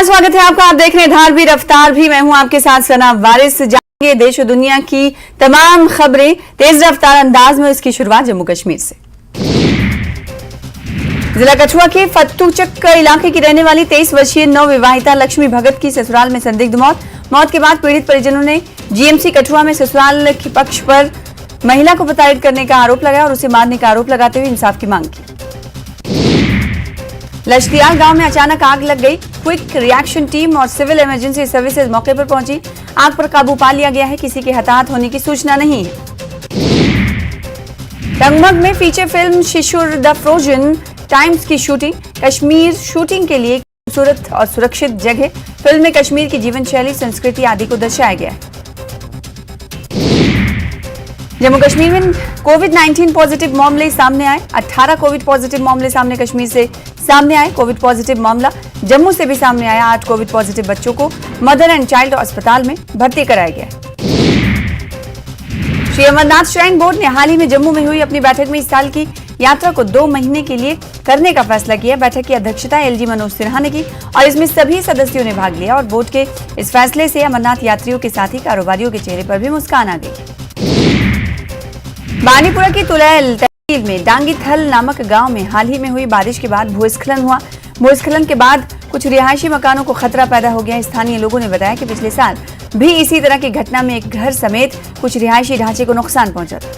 स्वागत है आपका। आप देख रहे हैं धार भी रफ्तार भी। मैं हूं आपके साथ सना वारिस। जानेंगे देश और दुनिया की तमाम खबरें तेज रफ्तार अंदाज में। इसकी शुरुआत जम्मू कश्मीर से। जिला कठुआ के फत्तूचक इलाके की रहने वाली 23 वर्षीय नवविवाहिता लक्ष्मी भगत की ससुराल में संदिग्ध मौत के बाद पीड़ित परिजनों ने जीएमसी कठुआ में ससुराल के पक्ष पर महिला को प्रताड़ित करने का आरोप लगाया और उसे मारने का आरोप लगाते हुए इंसाफ की मांग की। लश्तियाल गांव में अचानक आग लग गई। क्विक रिएक्शन टीम और सिविल इमरजेंसी सर्विसेज मौके पर पहुंची। आग पर काबू पा लिया गया है। किसी के हताहत होने की सूचना नहीं है। टंगमग में फीचर फिल्म शिशुर द फ्रोजन टाइम्स की शूटिंग। कश्मीर शूटिंग के लिए खूबसूरत और सुरक्षित जगह। फिल्म में कश्मीर की जीवन शैली, संस्कृति आदि को दर्शाया गया है। जम्मू कश्मीर में कोविड-19 पॉजिटिव मामले सामने आए। 18 कोविड पॉजिटिव मामले सामने कश्मीर से सामने आए। कोविड पॉजिटिव मामला जम्मू से भी सामने आया। 8 कोविड पॉजिटिव बच्चों को मदर एंड चाइल्ड अस्पताल में भर्ती कराया गया। श्री अमरनाथ श्राइन बोर्ड ने हाल ही में जम्मू में हुई अपनी बैठक में इस साल की यात्रा को 2 महीने के लिए करने का फैसला किया। बैठक की अध्यक्षता एलजी मनोज सिन्हा ने की और इसमें सभी सदस्यों ने भाग लिया और बोर्ड के इस फैसले से अमरनाथ यात्रियों के साथ ही कारोबारियों के चेहरे पर भी मुस्कान आ गई। बानीपुरा की तुलैल तहसील में डांगीथल नामक गांव में हाल ही में हुई बारिश के बाद भूस्खलन हुआ। भूस्खलन के बाद कुछ रिहायशी मकानों को खतरा पैदा हो गया। स्थानीय लोगों ने बताया कि पिछले साल भी इसी तरह की घटना में एक घर समेत कुछ रिहायशी ढांचे को नुकसान पहुंचा था।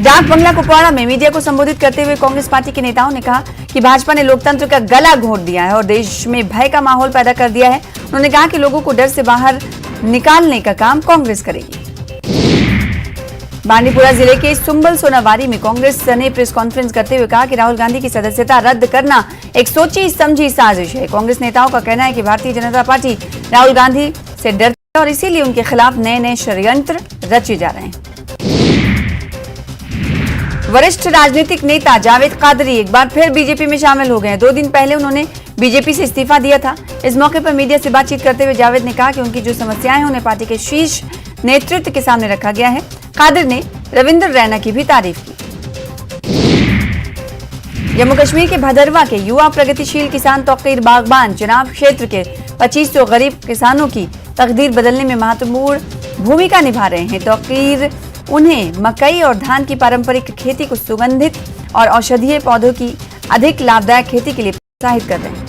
डाक बंगला कुपवाड़ा में मीडिया को संबोधित करते हुए कांग्रेस पार्टी के नेताओं ने कहा कि भाजपा ने लोकतंत्र का गला घोंट दिया है और देश में भय का माहौल पैदा कर दिया है। उन्होंने कहा कि लोगों को डर से बाहर निकालने का काम कांग्रेस करेगी। बांदीपुरा जिले के सुंबल सोनावारी में कांग्रेस ने प्रेस कॉन्फ्रेंस करते हुए कहा कि राहुल गांधी की सदस्यता रद्द करना एक सोची समझी साजिश है। कांग्रेस नेताओं का कहना है कि भारतीय जनता पार्टी राहुल गांधी से डरती है और इसीलिए उनके खिलाफ नए षड्यंत्र रचे जा रहे हैं। वरिष्ठ राजनीतिक नेता जावेद कादरी एक बार फिर बीजेपी में शामिल हो गए। 2 दिन पहले उन्होंने बीजेपी से इस्तीफा दिया था। इस मौके पर मीडिया से बातचीत करते हुए जावेद ने कहा कि उनकी जो समस्याएं हैं उन्हें पार्टी के शीर्ष नेतृत्व के सामने रखा गया है। कादिर ने रविंद्र रैना की भी तारीफ की। जम्मू कश्मीर के भदरवा के युवा प्रगतिशील किसान तौकीर बागबान चुनाव क्षेत्र के 2500 गरीब किसानों की तकदीर बदलने में महत्वपूर्ण भूमिका निभा रहे हैं। तौकीर उन्हें मकई और धान की पारंपरिक खेती को सुगंधित और औषधीय पौधों की अधिक लाभदायक खेती के लिए प्रोत्साहित कर रहे हैं।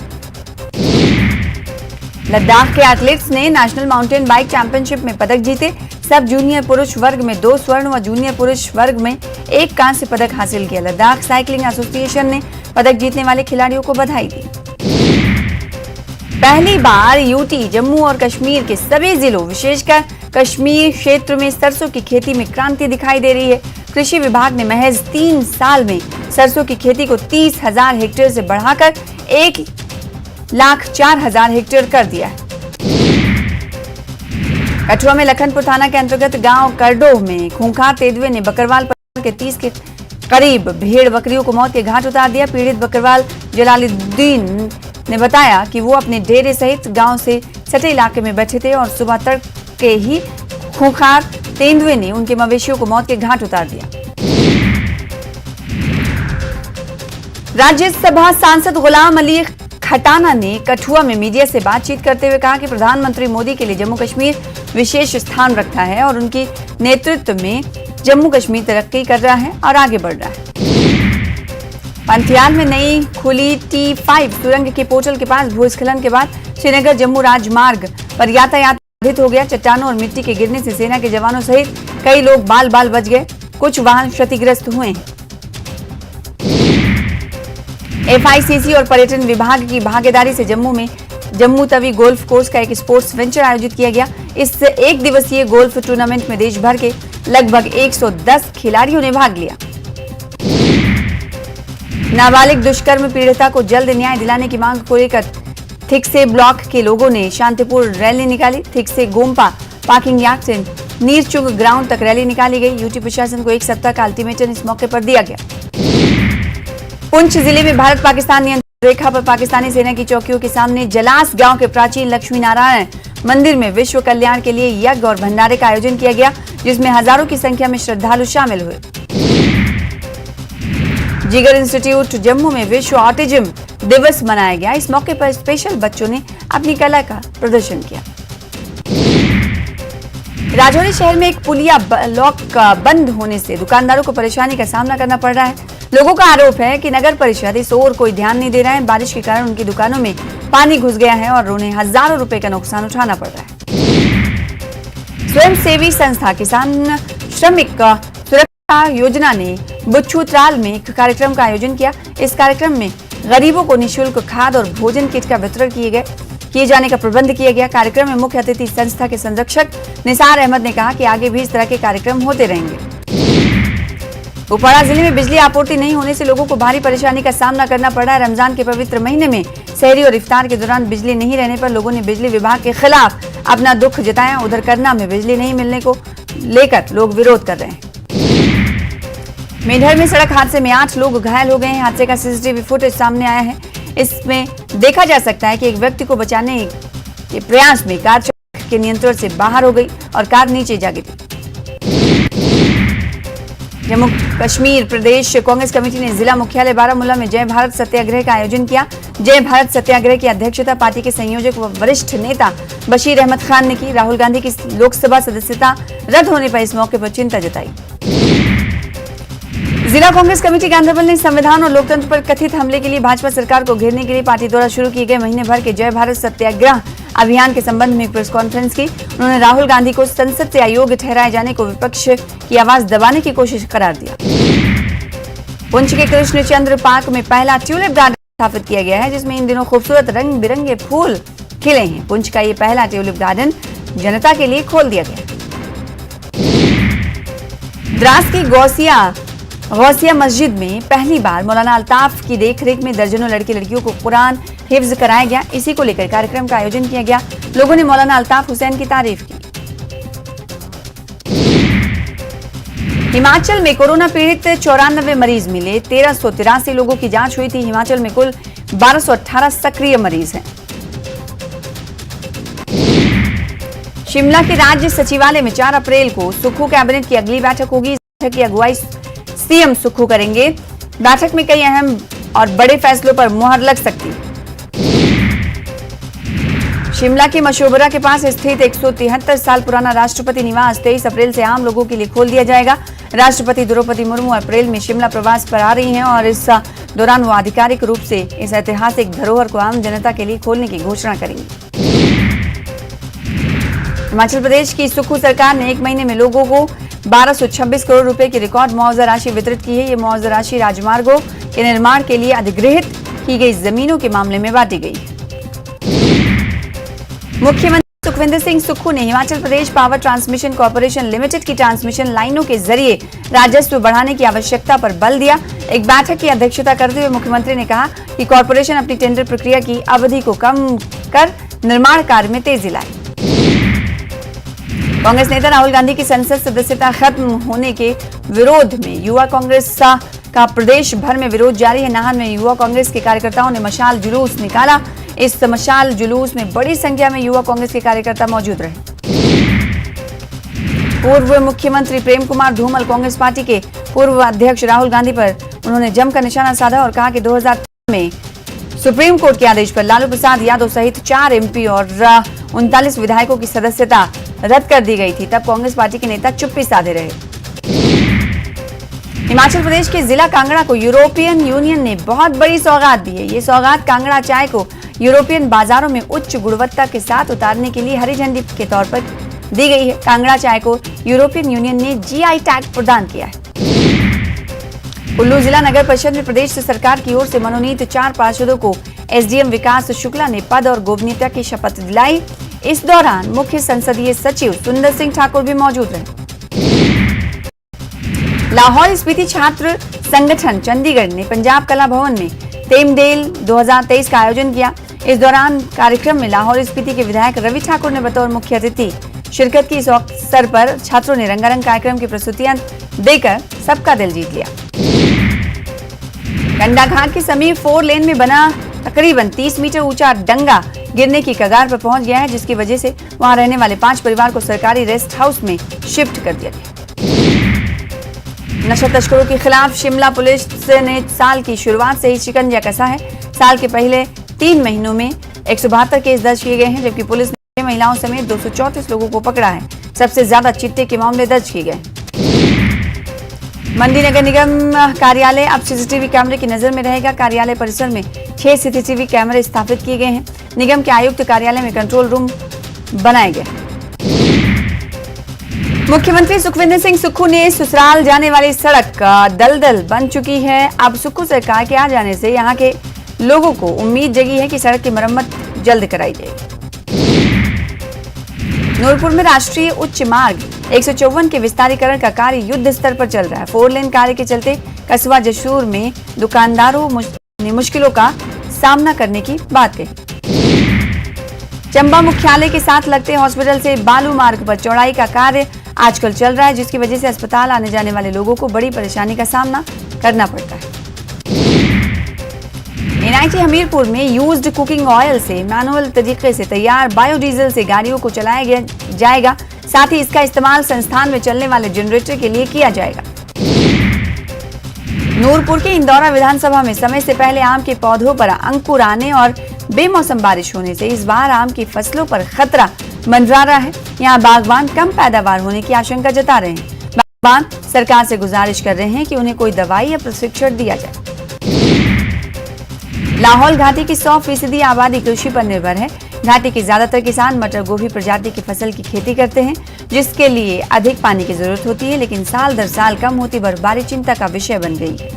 लद्दाख के एथलीट्स ने नेशनल माउंटेन बाइक चैंपियनशिप में पदक जीते। सब जूनियर पुरुष वर्ग में 2 स्वर्ण व जूनियर पुरुष वर्ग में 1 कांस्य पदक हासिल किया। लद्दाख साइकिलिंग एसोसिएशन ने पदक जीतने वाले खिलाड़ियों को बधाई दी। पहली बार यूटी जम्मू और कश्मीर के सभी जिलों विशेषकर कश्मीर क्षेत्र में सरसों की खेती में क्रांति दिखाई दे रही है। कृषि विभाग ने महज 3 साल में सरसों की खेती को 30,000 हेक्टेयर से बढ़ाकर 1,04,000 हेक्टेयर कर दिया है। कठुआ में लखनपुर थाना के अंतर्गत गांव करडोह में खूंखार तेंदुए ने बकरवाल परिवार के 30 के करीब भेड़ बकरियों को मौत के घाट उतार दिया। पीड़ित बकरवाल जलालुद्दीन ने बताया कि वो अपने डेरे सहित गांव से सटे इलाके में बैठे थे और सुबह तड़के ही खूंखार तेंदुए ने उनके मवेशियों को मौत के घाट उतार दिया। राज्यसभा सांसद गुलाम अली खटाना ने कठुआ में मीडिया से बातचीत करते हुए कहा कि प्रधानमंत्री मोदी के लिए जम्मू कश्मीर विशेष स्थान रखता है और उनके नेतृत्व में जम्मू कश्मीर तरक्की कर रहा है और आगे बढ़ रहा है। पंथियाल में नई खुली T5 सुरंग के पोर्टल के पास भूस्खलन के बाद श्रीनगर जम्मू राजमार्ग पर यातायात बाधित हो गया। चट्टानों और मिट्टी के गिरने से सेना के जवानों सहित कई लोग बाल बाल बच गए। कुछ वाहन क्षतिग्रस्त हुए हैं। FICC और पर्यटन विभाग की भागीदारी से जम्मू में जम्मू तवी गोल्फ कोर्स का एक स्पोर्ट्स वेंचर आयोजित किया गया। इस 1 दिवसीय गोल्फ टूर्नामेंट में देश भर के लगभग 110 खिलाड़ियों ने भाग लिया। नाबालिग दुष्कर्म पीड़िता को जल्द न्याय दिलाने की मांग को लेकर थिकसे ब्लॉक के लोगों ने शांतिपूर्ण रैली निकाली। थिकसे गोम्पा पार्किंग यार्ड से नीरचुंग ग्राउंड तक रैली निकाली गई। यूटी प्रशासन को 1 सप्ताह का अल्टीमेटम इस मौके पर दिया गया। पुंछ जिले में भारत पाकिस्तान नियंत्रण रेखा पर पाकिस्तानी सेना की चौकियों के सामने जलास गांव के प्राचीन लक्ष्मी नारायण मंदिर में विश्व कल्याण के लिए यज्ञ और भंडारे का आयोजन किया गया, जिसमें हजारों की संख्या में श्रद्धालु शामिल हुए। जिगर इंस्टीट्यूट जम्मू में विश्व ऑटिज्म दिवस मनाया गया। इस मौके पर स्पेशल बच्चों ने अपनी कला का प्रदर्शन किया। राजौरी शहर में एक पुलिया लॉक बंद होने से दुकानदारों को परेशानी का सामना करना पड़ रहा है। लोगों का आरोप है कि नगर परिषद इस ओर कोई ध्यान नहीं दे रहा है। बारिश के कारण उनकी दुकानों में पानी घुस गया है और उन्हें हजारों रुपए का नुकसान उठाना पड़ रहा है। स्वयंसेवी संस्था किसान श्रमिक सुरक्षा योजना ने बुच्छूत्राल में एक कार्यक्रम का आयोजन किया। इस कार्यक्रम में गरीबों को निःशुल्क खाद और भोजन किट का वितरण किए जाने का प्रबंध किया गया। कार्यक्रम में मुख्य अतिथि संस्था के संरक्षक निसार अहमद ने कहा कि आगे भी इस तरह के कार्यक्रम होते रहेंगे। कुपवाड़ा जिले में बिजली आपूर्ति नहीं होने से लोगों को भारी परेशानी का सामना करना पड़ रहा है। रमजान के पवित्र महीने में सहरी और इफ्तार के दौरान बिजली नहीं रहने पर लोगों ने बिजली विभाग के खिलाफ अपना दुख जताया। उधर करना में बिजली नहीं मिलने को लेकर लोग विरोध कर रहे हैं। मेंढर में सड़क हादसे में 8 लोग घायल हो गए हैं। हादसे का सीसीटीवी फुटेज सामने आया है। इसमें देखा जा सकता है कि एक व्यक्ति को बचाने के प्रयास में कार चालक के नियंत्रण से बाहर हो गई और कार नीचे जा गिरी। जम्मू कश्मीर प्रदेश कांग्रेस कमेटी ने जिला मुख्यालय बारामूला में जय भारत सत्याग्रह का आयोजन किया। जय भारत सत्याग्रह की अध्यक्षता पार्टी के संयोजक व वरिष्ठ नेता बशीर अहमद खान ने की। राहुल गांधी की लोकसभा सदस्यता रद्द होने पर इस मौके पर चिंता जताई। जिला कांग्रेस कमेटी गांधरबल ने संविधान और लोकतंत्र पर कथित हमले के लिए भाजपा सरकार को घेरने के लिए पार्टी द्वारा शुरू किए गए महीने भर के जय भारत सत्याग्रह अभियान के संबंध में एक प्रेस कॉन्फ्रेंस की। उन्होंने राहुल गांधी को संसद से अयोग्य ठहराए जाने को विपक्ष की आवाज दबाने की कोशिश करार दिया। पुंछ के कृष्णचंद्र पार्क में पहला ट्यूलिप गार्डन स्थापित किया गया है, जिसमें इन दिनों खूबसूरत रंग बिरंगे फूल खिले हैं। पुंछ का ये पहला ट्यूलिप गार्डन जनता के लिए खोल दिया गया। द्रास की गौसिया मस्जिद में पहली बार मौलाना अल्ताफ की देखरेख में दर्जनों लड़के लड़कियों को कुरान हिफ्ज कराया गया। इसी को लेकर कार्यक्रम का आयोजन किया गया। लोगों ने मौलाना अल्ताफ हुसैन की तारीफ की। हिमाचल में कोरोना पीड़ित 94 मरीज मिले। 1383 लोगों की जांच हुई थी। हिमाचल में कुल 1218 सक्रिय मरीज हैं। शिमला के राज्य सचिवालय में 4 अप्रैल को सुक्खू कैबिनेट की अगली बैठक होगी। इस बैठक की अगुवाई सीएम सुक्खू करेंगे। बैठक में कई अहम और बड़े फैसलों पर मुहर लग सकती है। शिमला के मशोबरा के पास स्थित 173 साल पुराना राष्ट्रपति निवास 23 अप्रैल से आम लोगों के लिए खोल दिया जाएगा। राष्ट्रपति द्रौपदी मुर्मू अप्रैल में शिमला प्रवास पर आ रही हैं और इस दौरान वो आधिकारिक रूप से इस ऐतिहासिक धरोहर को आम जनता के लिए खोलने की घोषणा करेंगी। हिमाचल प्रदेश की सुक्खू सरकार ने 1 महीने में लोगों को 1226 करोड़ रुपए की रिकॉर्ड मुआवजा राशि वितरित की है। ये मुआवजा राशि राजमार्गों के निर्माण के लिए अधिग्रहित की गई जमीनों के मामले में बांटी गई है। मुख्यमंत्री सुखविंदर सिंह सुक्खू ने Himachal Pradesh power transmission corporation limited की ट्रांसमिशन लाइनों के जरिए राजस्व बढ़ाने की आवश्यकता पर बल दिया। एक बैठक की अध्यक्षता करते हुए मुख्यमंत्री ने कहा कि कॉर्पोरेशन अपनी टेंडर प्रक्रिया की अवधि को कम कर निर्माण कार्य में तेजी लाए। कांग्रेस नेता राहुल गांधी की संसद सदस्यता खत्म होने के विरोध में युवा कांग्रेस का प्रदेश भर में विरोध जारी है। नाहन में युवा कांग्रेस के कार्यकर्ताओं ने मशाल जुलूस निकाला। इस मशाल जुलूस में बड़ी संख्या में युवा कांग्रेस के कार्यकर्ता मौजूद रहे। पूर्व मुख्यमंत्री प्रेम कुमार धूमल कांग्रेस पार्टी के पूर्व अध्यक्ष राहुल गांधी पर उन्होंने जमकर निशाना साधा और कहा कि 2013 में सुप्रीम कोर्ट के आदेश पर लालू प्रसाद यादव सहित 4 एमपी और 39 विधायकों की सदस्यता रद्द कर दी गई थी। तब कांग्रेस पार्टी के नेता चुप्पी साधे रहे। हिमाचल प्रदेश के जिला कांगड़ा को यूरोपियन यूनियन ने बहुत बड़ी सौगात दी है। ये सौगात कांगड़ा चाय को यूरोपियन बाजारों में उच्च गुणवत्ता के साथ उतारने के लिए हरी झंडी के तौर पर दी गई है। कांगड़ा चाय को यूरोपियन यूनियन ने जीआई टैग प्रदान किया है। कुल्लू जिला नगर परिषद में प्रदेश सरकार की ओर से मनोनीत 4 पार्षदों को एसडीएम विकास शुक्ला ने पद और गोपनीयता की शपथ दिलाई। इस दौरान मुख्य संसदीय सचिव सुंदर सिंह ठाकुर भी मौजूद रहे। लाहौल स्पीति छात्र संगठन चंडीगढ़ ने पंजाब कला भवन में तेमडेल 2023 का आयोजन किया। इस दौरान कार्यक्रम में लाहौल स्पीति के विधायक रवि ठाकुर ने बतौर मुख्य अतिथि शिरकत की। इस अवसर पर छात्रों ने रंगारंग कार्यक्रम की प्रस्तुतियां देकर सबका दिल जीत लिया। कंडा घाट के समीप 4 लेन में बना तकरीबन 30 मीटर ऊंचा डंगा गिरने की कगार पर पहुंच गया है, जिसकी वजह से वहां रहने वाले 5 परिवार को सरकारी रेस्ट हाउस में शिफ्ट कर दिया गया। नशा तस्करों के खिलाफ शिमला पुलिस ने साल की शुरुआत से ही शिकंजा कसा है। साल के पहले 3 महीनों में 172 केस दर्ज किए गए हैं, जबकि पुलिस ने महिलाओं समेत 234 लोगों को पकड़ा है। सबसे ज्यादा चिट्टे के मामले दर्ज किए गए। मंडी नगर निगम कार्यालय अब सीसीटीवी कैमरे की नजर में रहेगा। कार्यालय परिसर में 6 सीसीटीवी कैमरे स्थापित किए गए हैं। निगम के आयुक्त कार्यालय में कंट्रोल रूम बनाए गए। मुख्यमंत्री सुखविंदर सिंह सुक्खू ने ससुराल जाने वाली सड़क दलदल बन चुकी है। अब सुक्खू सरकार के आ जाने से यहां के लोगों को उम्मीद जगी है कि सड़क की मरम्मत जल्द कराई जाएगी। नूरपुर में राष्ट्रीय उच्च मार्ग 154 के विस्तारीकरण का कार्य युद्ध स्तर पर चल रहा है। 4 लेन कार्य के चलते कस्बा जशूर में दुकानदारों ने मुश्किलों का सामना करने की बात कही। चंबा मुख्यालय के साथ लगते हॉस्पिटल से बालू मार्ग पर चौड़ाई का कार्य आजकल चल रहा है, जिसकी वजह से अस्पताल आने जाने वाले लोगों को बड़ी परेशानी का सामना करना पड़ता है। एनआईटी हमीरपुर में यूज्ड कुकिंग ऑयल से मैनुअल तरीके से तैयार बायोडीजल से गाड़ियों को चलाया जाएगा। साथ ही इसका इस्तेमाल संस्थान में चलने वाले जनरेटर के लिए किया जाएगा। नूरपुर के इंदौरा विधानसभा में समय से पहले आम के पौधों पर अंकुर आने और बेमौसम बारिश होने से इस बार आम की फसलों पर खतरा मंडरा रहा है। यहाँ बागवान कम पैदावार होने की आशंका जता रहे हैं। बागवान सरकार से गुजारिश कर रहे हैं कि उन्हें कोई दवाई या प्रशिक्षण दिया जाए। लाहौल घाटी की 100% आबादी कृषि पर निर्भर है। घाटी के ज्यादातर किसान मटर गोभी प्रजाति की फसल की खेती करते हैं, जिसके लिए अधिक पानी की जरूरत होती है, लेकिन साल दर साल कम होती बर्फबारी चिंता का विषय बन गई है।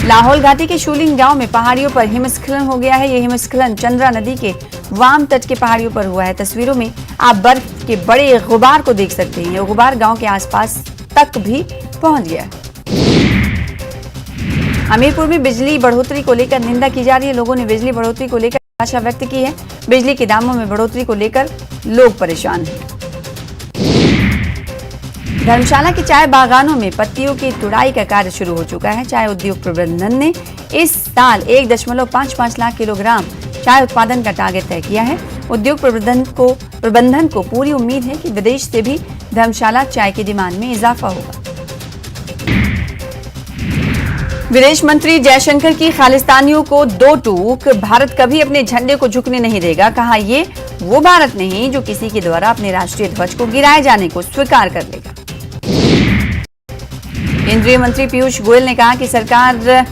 लाहौल घाटी के शूलिंग गांव में पहाड़ियों पर हिमस्खलन हो गया है। यह हिमस्खलन चंद्रा नदी के वाम तट के पहाड़ियों पर हुआ है। तस्वीरों में आप बर्फ के बड़े गुबार को देख सकते हैं। यह गुबार गांव के आसपास तक भी पहुंच गया है। हमीरपुर में बिजली बढ़ोतरी को लेकर निंदा की जा रही है। लोगों ने बिजली बढ़ोतरी को लेकर आशा व्यक्त की है। बिजली के दामों में बढ़ोतरी को लेकर लोग परेशान हैं। धर्मशाला के चाय बागानों में पत्तियों की तुड़ाई का कार्य शुरू हो चुका है। चाय उद्योग प्रबंधन ने इस साल 1.55 लाख किलोग्राम चाय उत्पादन का टारगेट तय किया है। उद्योग प्रबंधन को पूरी उम्मीद है कि विदेश से भी धर्मशाला चाय की डिमांड में इजाफा होगा। विदेश मंत्री जयशंकर की खालिस्तानियों को 2 टूक। भारत कभी अपने झंडे को झुकने नहीं देगा। कहा, ये वो भारत नहीं जो किसी के द्वारा अपने राष्ट्रीय ध्वज को गिराए जाने को स्वीकार कर लेगा। केंद्रीय मंत्री पीयूष गोयल ने कहा कि सरकार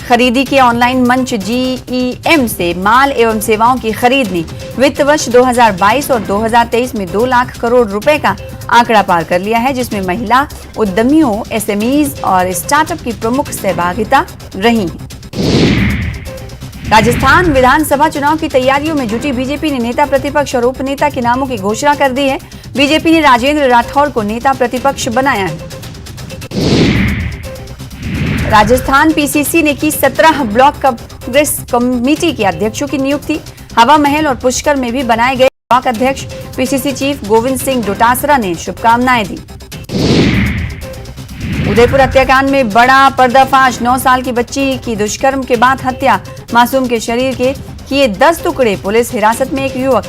खरीदी के ऑनलाइन मंच GeM से माल एवं सेवाओं की खरीद ने वित्त वर्ष 2022 और 2023 में 2 लाख करोड़ रुपए का आंकड़ा पार कर लिया है, जिसमें महिला उद्यमियों, SMEs और स्टार्टअप की प्रमुख सहभागिता रही है। राजस्थान विधानसभा चुनाव की तैयारियों में जुटी बीजेपी ने नेता प्रतिपक्ष और उपनेता के नामों की घोषणा कर दी है। बीजेपी ने राजेंद्र राठौर को नेता प्रतिपक्ष बनाया है। राजस्थान PCC ने की 17 ब्लॉक कांग्रेस कमेटी के अध्यक्षों की नियुक्ति। हवा महल और पुष्कर में भी बनाए गए ब्लॉक अध्यक्ष। PCC चीफ गोविंद सिंह डोटासरा ने शुभकामनाएं दी। उदयपुर हत्याकांड में बड़ा पर्दाफाश। 9 साल की बच्ची की दुष्कर्म के बाद हत्या। मासूम के शरीर के किए 10 टुकड़े। पुलिस हिरासत में एक युवक।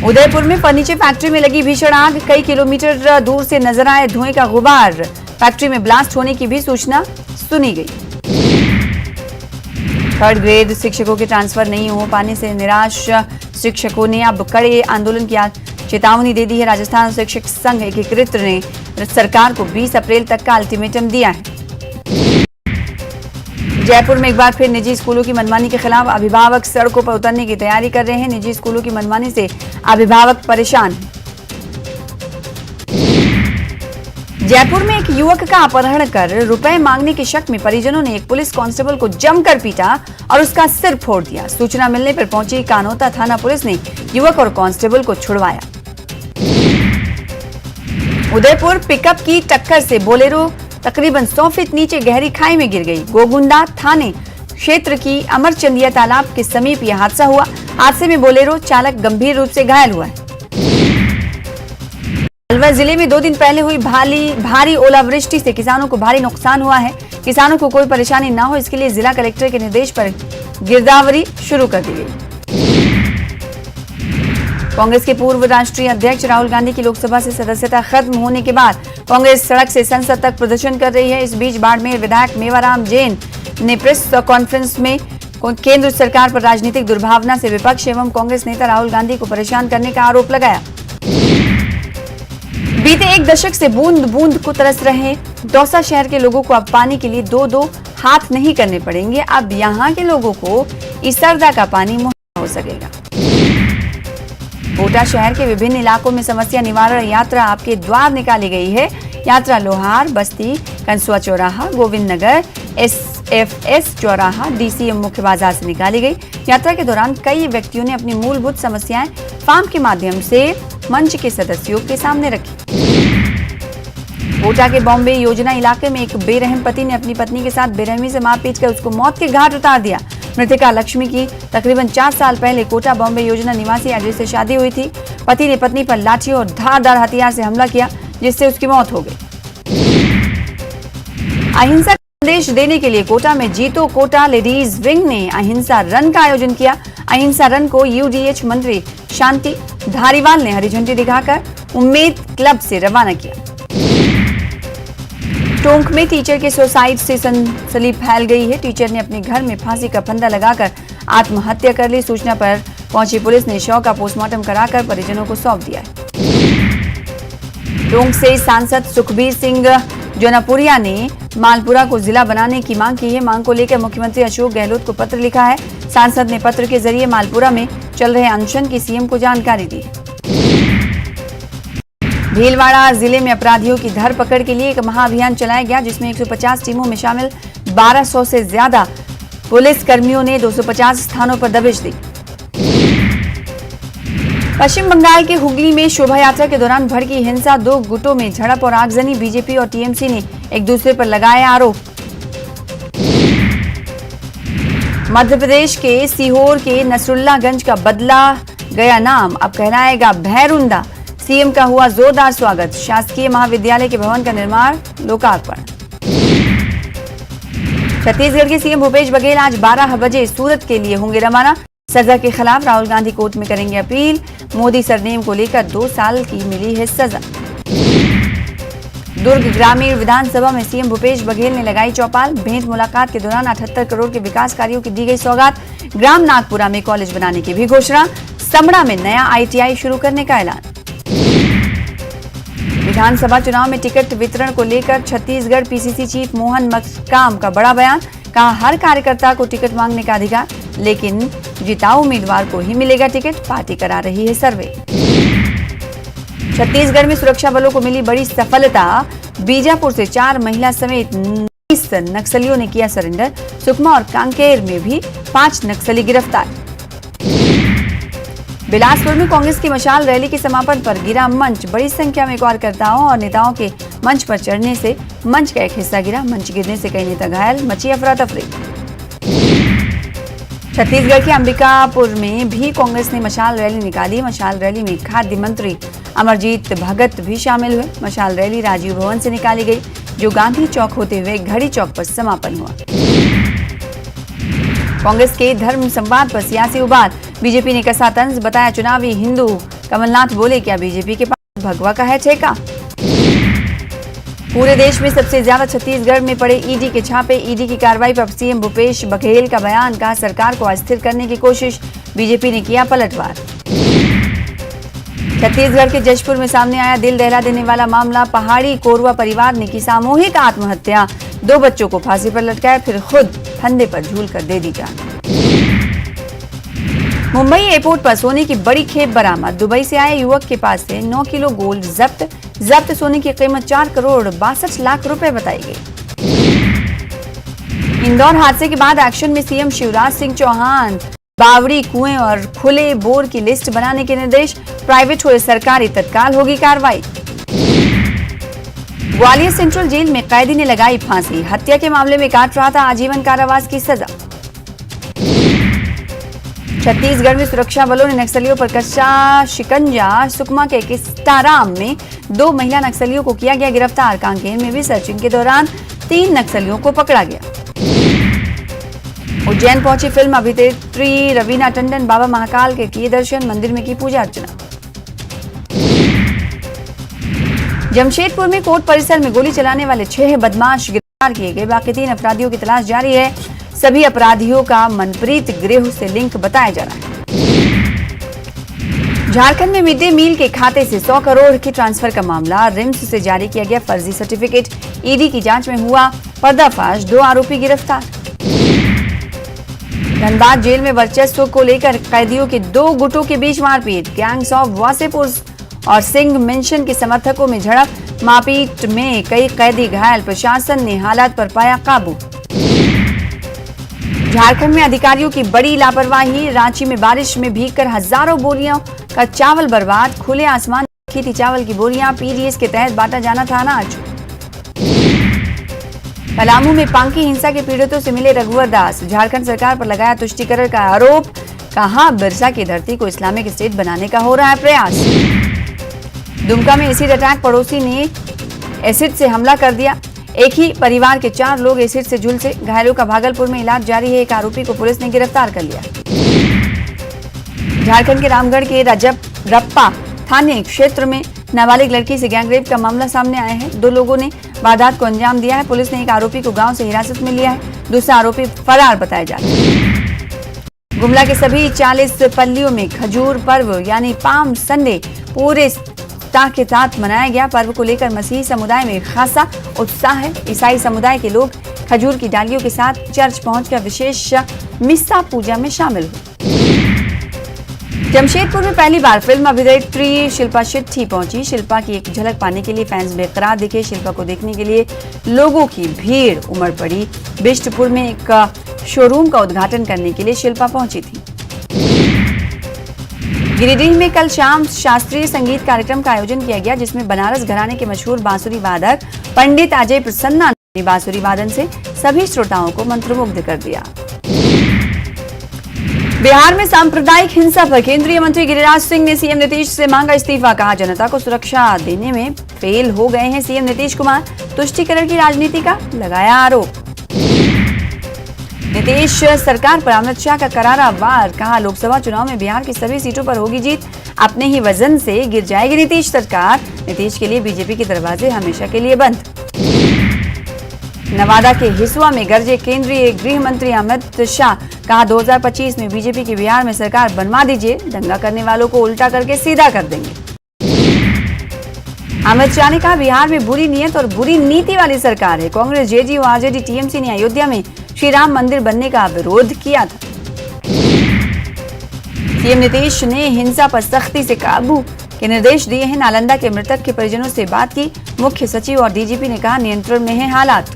उदयपुर में फर्नीचर फैक्ट्री में लगी भीषण आग। कई किलोमीटर दूर से नजर आए धुएं का गुबार। फैक्ट्री में ब्लास्ट होने की भी सूचना सुनी गई। 3rd ग्रेड शिक्षकों के ट्रांसफर नहीं हो पाने से निराश शिक्षकों ने अब कड़े आंदोलन की चेतावनी दे दी है। राजस्थान शिक्षक संघ एकीकृत ने सरकार को 20 अप्रैल तक का अल्टीमेटम दिया है। जयपुर में एक बार फिर निजी स्कूलों की मनमानी के खिलाफ अभिभावक सड़कों पर उतरने की तैयारी कर रहे हैं। निजी स्कूलों की मनमानी से अभिभावक परेशान हैं। जयपुर में एक युवक का अपहरण कर रुपए मांगने के शक में परिजनों ने एक पुलिस कांस्टेबल को जमकर पीटा और उसका सिर फोड़ दिया। सूचना मिलने पर पहुंची कानोता थाना पुलिस ने युवक और कांस्टेबल को छुड़वाया। उदयपुर पिकअप की टक्कर से बोलेरो तकरीबन 100 फीट नीचे गहरी खाई में गिर गई। गोगुंडा थाने क्षेत्र की अमरचंदिया तालाब के समीप यह हादसा हुआ। हादसे में बोलेरो चालक गंभीर रूप से घायल हुआ है। अलवर जिले में 2 दिन पहले हुई भारी ओलावृष्टि से किसानों को भारी नुकसान हुआ है। किसानों को कोई परेशानी न हो, इसके लिए जिला कलेक्टर के निर्देश पर गिरदावरी शुरू कर दी गई। कांग्रेस के पूर्व राष्ट्रीय अध्यक्ष राहुल गांधी की लोकसभा से सदस्यता खत्म होने के बाद कांग्रेस सड़क से संसद तक प्रदर्शन कर रही है। इस बीच बाड़मेर विधायक मेवाराम जैन ने प्रेस कॉन्फ्रेंस में केंद्र सरकार पर राजनीतिक दुर्भावना से विपक्ष एवं कांग्रेस नेता राहुल गांधी को परेशान करने का आरोप लगाया। बीते एक दशक से बूंद बूंद को तरस रहे दौसा शहर के लोगों को अब पानी के लिए दो हाथ नहीं करने पड़ेंगे। अब यहां के लोगों को इसरदा का पानी मुहैया हो सकेगा। कोटा शहर के विभिन्न इलाकों में समस्या निवारण यात्रा आपके द्वार निकाली गई है। यात्रा लोहार, बस्ती, कंसुआ चौराहा, गोविंद नगर, SFS चौराहा, DCM मुख्य बाजार से निकाली गई। यात्रा के दौरान कई व्यक्तियों ने अपनी मूलभूत समस्याएं फार्म के माध्यम से मंच के सदस्यों के सामने रखी। कोटा के बॉम्बे योजना इलाके में एक बेरहम पति ने अपनी पत्नी के साथ बेरहमी से मारपीट कर उसको मौत के घाट उतार दिया। मृतका लक्ष्मी की तकरीबन 4 साल पहले कोटा बॉम्बे योजना निवासी अजय से शादी हुई थी। पति ने पत्नी पर लाठी और धारदार हथियार से हमला किया, जिससे उसकी मौत हो गई। अहिंसा का संदेश देने के लिए कोटा में जीतो कोटा लेडीज विंग ने अहिंसा रन का आयोजन किया। अहिंसा रन को UDH मंत्री शांति धारीवाल ने हरी झंडी दिखाकर उम्मीद क्लब से रवाना किया। टोंक में टीचर के सुसाइड से सनसनी फैल गई है। टीचर ने अपने घर में फांसी का फंदा लगाकर आत्महत्या कर ली। सूचना पर पहुंची पुलिस ने शव का पोस्टमार्टम कराकर परिजनों को सौंप दिया है। टोंक से सांसद सुखबीर सिंह जोनापुरिया ने मालपुरा को जिला बनाने की मांग की है। मांग को लेकर मुख्यमंत्री अशोक गहलोत को पत्र लिखा है। सांसद ने पत्र के जरिए मालपुरा में चल रहे अनशन की CM को जानकारी दी। भीलवाड़ा जिले में अपराधियों की धरपकड़ के लिए एक महाअभियान चलाया गया, जिसमें 150 टीमों में शामिल 1200 से ज्यादा पुलिस कर्मियों ने 250 स्थानों पर दबिश दी। पश्चिम बंगाल के हुगली में शोभा यात्रा के दौरान भड़की हिंसा, 2 गुटों में झड़प और आगजनी। बीजेपी और TMC ने एक दूसरे पर लगाए आरोप। मध्य प्रदेश के सीहोर के नसरुल्लागंज का बदला गया नाम, अब कहलाएगा भैरुंदा। CM का हुआ जोरदार स्वागत। शासकीय महाविद्यालय के भवन का निर्माण लोकार्पण। छत्तीसगढ़ के CM भूपेश बघेल आज 12 बजे सूरत के लिए होंगे रवाना। सजा के खिलाफ राहुल गांधी कोर्ट में करेंगे अपील। मोदी सरनेम को लेकर 2 साल की मिली है सजा। दुर्ग ग्रामीण विधानसभा में CM भूपेश बघेल ने लगाई चौपाल। भेंट मुलाकात के दौरान 78 करोड़ के विकास कार्यों की दी गई सौगात। ग्राम नागपुरा में कॉलेज बनाने की भी घोषणा। समड़ा में नया ITI शुरू करने का ऐलान। विधानसभा चुनाव में टिकट वितरण को लेकर छत्तीसगढ़ PCC चीफ मोहन मक्काम का बड़ा बयान। कहा, हर कार्यकर्ता को टिकट मांगने का अधिकार, लेकिन जिताऊ उम्मीदवार को ही मिलेगा टिकट। पार्टी करा रही है सर्वे। छत्तीसगढ़ में सुरक्षा बलों को मिली बड़ी सफलता। बीजापुर से 4 महिला समेत 19 नक्सलियों ने किया सरेंडर। सुकमा और कांकेर में भी 5 नक्सली गिरफ्तार। बिलासपुर में कांग्रेस की मशाल रैली के समापन पर गिरा मंच। बड़ी संख्या में कार्यकर्ताओं और नेताओं के मंच पर चढ़ने से मंच का एक हिस्सा गिरा। मंच गिरने से कई नेता घायल, मची अफरा तफरी। छत्तीसगढ़ के अंबिकापुर में भी कांग्रेस ने मशाल रैली निकाली। मशाल रैली में खाद्य मंत्री अमरजीत भगत भी शामिल हुए। मशाल रैली राजीव भवन से निकाली गई, जो गांधी चौक होते हुए घड़ी चौक पर समापन हुआ। कांग्रेस के धर्म संवाद पर सियासी उबाल। बीजेपी ने कसा तंज बताया चुनावी हिंदू। कमलनाथ बोले, क्या बीजेपी के पास भगवा का है ठेका? पूरे देश में सबसे ज्यादा छत्तीसगढ़ में पड़े ईडी के छापे। ईडी की कार्रवाई पर CM भूपेश बघेल का बयान। कहा, सरकार को अस्थिर करने की कोशिश। बीजेपी ने किया पलटवार। छत्तीसगढ़ के जशपुर में सामने आया दिल दहला देने वाला मामला। पहाड़ी कोरवा परिवार ने की सामूहिक आत्महत्या। 2 बच्चों को फांसी पर लटकाया, फिर खुद फंदे पर झूलकर दे दी जान। मुंबई एयरपोर्ट पर सोने की बड़ी खेप बरामद। दुबई से आए युवक के पास से 9 किलो गोल्ड जब्त। जब्त सोने की कीमत 4 करोड़ 62 लाख रुपए बताई गई। इंदौर हादसे के बाद एक्शन में CM शिवराज सिंह चौहान। बावड़ी, कुएं और खुले बोर की लिस्ट बनाने के निर्देश। प्राइवेट हुए सरकारी, तत्काल होगी कार्रवाई। ग्वालियर सेंट्रल जेल में कैदी ने लगाई फांसी। हत्या के मामले में काट रहा था आजीवन कारावास की सजा। छत्तीसगढ़ में सुरक्षा बलों ने नक्सलियों पर कच्चा शिकंजा। सुकमा के किस्टाराम में 2 महिला नक्सलियों को किया गया गिरफ्तार। कांकेर में भी सर्चिंग के दौरान 3 नक्सलियों को पकड़ा गया। उज्जैन पहुंची फिल्म अभिनेत्री रवीना टंडन। बाबा महाकाल के किए दर्शन, मंदिर में की पूजा अर्चना। जमशेदपुर में कोर्ट परिसर में गोली चलाने वाले 6 बदमाश गिरफ्तार किए गए। बाकी 3 अपराधियों की तलाश जारी है। सभी अपराधियों का मनप्रीत गिरोह से लिंक बताया जा रहा है। झारखंड में मिड डे मील के खाते से 100 करोड़ के ट्रांसफर का मामला। रिम्स से जारी किया गया फर्जी सर्टिफिकेट। ईडी की जांच में हुआ पर्दाफाश। 2 आरोपी गिरफ्तार। धनबाद जेल में वर्चस्व को लेकर कैदियों के 2 गुटों के बीच मारपीट। गैंग्स ऑफ वासेपुर और सिंह मेंशन के समर्थकों में झड़प। मारपीट में कई कैदी घायल। प्रशासन ने हालात पर पाया काबू। झारखंड में अधिकारियों की बड़ी लापरवाही। रांची में बारिश में भीगकर हजारों बोरियों का चावल बर्बाद। खुले आसमान में रखी थी चावल की बोरियां। पीडीएस के तहत बांटा जाना था अनाज। पलामू में पांकी हिंसा के पीड़ितों से मिले रघुवर दास। झारखंड सरकार पर लगाया तुष्टीकरण का आरोप। कहा बिरसा की धरती को इस्लामिक स्टेट बनाने का हो रहा है प्रयास। दुमका में एसिड अटैक। पड़ोसी ने एसिड से हमला कर दिया। एक ही परिवार के 4 लोग एसिड से झुलसे। घायलों का भागलपुर में इलाज जारी है। एक आरोपी को पुलिस ने गिरफ्तार कर लिया। झारखंड के रामगढ़ के रप्पा थाने क्षेत्र में नाबालिग लड़की से गैंगरेप का मामला सामने आया है। 2 लोगों ने वारदात को अंजाम दिया है। पुलिस ने एक आरोपी को गांव से हिरासत में लिया है। दूसरा आरोपी फरार बताया जा रहा है। गुमला के सभी 40 पल्लियों में खजूर पर्व यानी पाम संडे पूरे उत्साह के साथ मनाया गया। पर्व को लेकर मसीही समुदाय में खासा उत्साह है। ईसाई समुदाय के लोग खजूर की डालियों के साथ चर्च पहुंचकर विशेष मिस्सा पूजा में शामिल हुए। जमशेदपुर में पहली बार फिल्म अभिनेत्री शिल्पा शेट्टी पहुंची। शिल्पा की एक झलक पाने के लिए फैंस बेकरार दिखे। शिल्पा को देखने के लिए लोगों की भीड़ उमड़ पड़ी। बिष्टपुर में एक शोरूम का उद्घाटन करने के लिए शिल्पा पहुंची थी। गिरिडीह में कल शाम शास्त्रीय संगीत कार्यक्रम का आयोजन किया गया, जिसमें बनारस घराने के मशहूर बांसुरी वादक पंडित अजय प्रसन्ना ने बांसुरी वादन से सभी श्रोताओं को मंत्रमुग्ध कर दिया। बिहार में सांप्रदायिक हिंसा पर केंद्रीय मंत्री गिरिराज सिंह ने सीएम नीतीश से मांगा इस्तीफा। कहा जनता को सुरक्षा देने में फेल हो गए हैं सीएम नीतीश कुमार। तुष्टीकरण की राजनीति का लगाया आरोप। नीतीश सरकार पर अमित शाह का करारा वार। कहा लोकसभा चुनाव में बिहार की सभी सीटों पर होगी जीत। अपने ही वजन से गिर जाएगी नीतीश सरकार। नीतीश के लिए बीजेपी के दरवाजे हमेशा के लिए बंद। नवादा के हिसुआ में गरजे केंद्रीय गृह मंत्री अमित शाह। कहा 2025 में बीजेपी की बिहार में सरकार बनवा दीजिए, दंगा करने वालों को उल्टा करके सीधा कर देंगे। अमित शाह ने कहा बिहार में बुरी नीयत और बुरी नीति वाली सरकार है। कांग्रेस, जेडीयू, आरजेडी, टीएमसी ने अयोध्या में श्री राम मंदिर बनने का विरोध किया था। सीएम नीतीश ने हिंसा पर सख्ती से काबू के निर्देश दिए हैं। नालंदा के मृतक के परिजनों से बात की। मुख्य सचिव और डीजीपी ने कहा नियंत्रण में है हालात।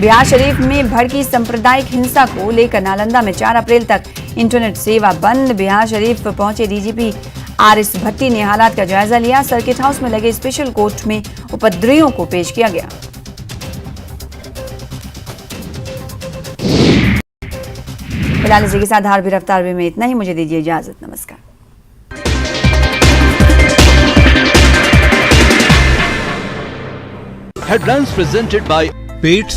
बिहार शरीफ में भड़की सांप्रदायिक हिंसा को लेकर नालंदा में 4 अप्रैल तक इंटरनेट सेवा बंद। बिहार शरीफ पहुंचे डीजीपी आरएस भट्टी ने हालात का जायजा लिया। सर्किट हाउस में लगे स्पेशल कोर्ट में उपद्रवियों को पेश किया गया। फिलहाल इसी के साथ धार भी रफ्तार में इतना ही। मुझे दीजिए इजाजत। नमस्कार। Headlines presented by pet